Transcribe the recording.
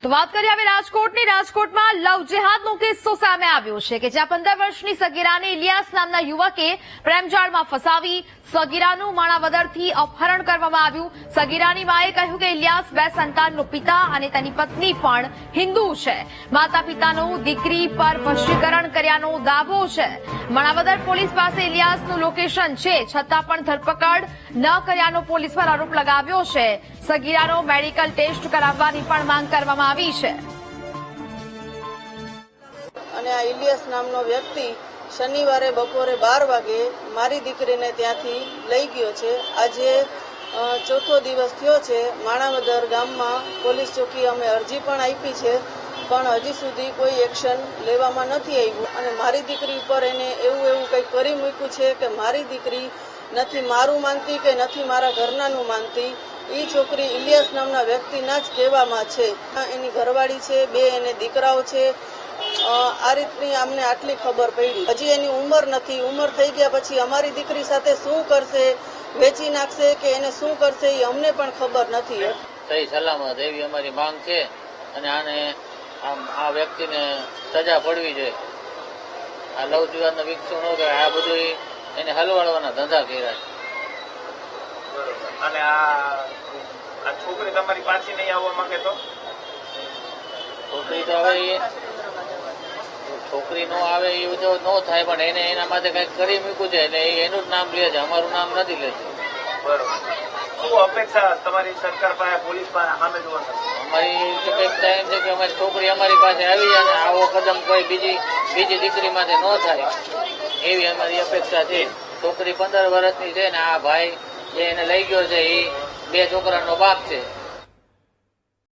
તો વાત કરીએ હવે રાજકોટની. રાજકોટમાં લવ જેહાદનો કિસ્સો સામે આવ્યો છે કે જ્યાં 15 વર્ષની સગીરાને ઇલિયાસ નામના યુવકે પ્રેમજાળમાં ફસાવી સગીરાનું માણાવદરથી અપહરણ કરવામાં આવ્યું. સગીરાની માએ કહ્યું કે ઇલિયાસ 2 સંતાનનો પિતા અને તેની પત્ની પણ હિન્દુ છે. માતા પિતાનું દીકરી પર વશીકરણ કર્યાનો દાવો છે. માણાવદર પોલીસ પાસે ઇલિયાસનું લોકેશન છે, છતાં પણ ધરપકડ ન કર્યાનો પોલીસ પર આરોપ લગાવ્યો છે. સગીરાનો મેડિકલ ટેસ્ટ કરાવવાની પણ માંગ કરવામાં આવી છે. અને આ ઇલિયાસ નામનો વ્યક્તિ શનિવારે બપોરે 12 વાગે મારી દીકરીને ત્યાંથી લઈ ગયો છે. આજે ચોથો દિવસ થયો છે. માણાવદર ગામમાં પોલીસ ચોકી અમે અરજી પણ આપી છે, પણ હજી સુધી કોઈ એક્શન લેવામાં નથી આવ્યું. અને મારી દીકરી ઉપર એને એવું કંઈક કરી મૂક્યું છે કે મારી દીકરી નથી મારું માનતી કે નથી મારા ઘરનાનું માનતી. એ છોકરી ઇલિયાસ નામના વ્યક્તિના જ કહેવામાં છે. એની ઘરવાળી છે, 2 એને દીકરાઓ છે. આ રીતની અમને આટલી ખબર પડી. હજી એની ઉંમર નથી. ઉંમર થઈ ગયા પછી અમારી દીકરી સાથે શું કરશે, વેચી નાખશે કે એને શું કરશે એ અમને પણ ખબર નથી. સહી સલામત એવી અમારી માંગ છે અને આને આ વ્યક્તિને સજા પડવી જોઈએ. આ લવ જીવાદનો વિકસો ન કરે, આ બધું એને હલવાડવાના ધંધા કર્યા છે. અને આ છોકરી તમારી પાછી નહીં આવવા માંગે તો છોકરી તો હવે છોકરી નો આવે એ બધું ન થાય, પણ એને એના માટે કઈક કરી મૂક્યું છે એટલે એનું જ નામ લે છે, અમારું નામ નથી લેતું. બરોબર. શું અપેક્ષા તમારી સરકાર પાસે, પોલીસ પાસે સામે જોવા છે? અમારી અપેક્ષા એમ છે કે અમારી છોકરી અમારી પાસે આવી જાય ને આવો કદમ કોઈ બીજી દીકરી માટે ન થાય એવી અમારી અપેક્ષા છે. છોકરી 15 વર્ષની છે ને આ ભાઈ જે એને લઈ ગયો છે એ 2 છોકરાનો બાપ છે.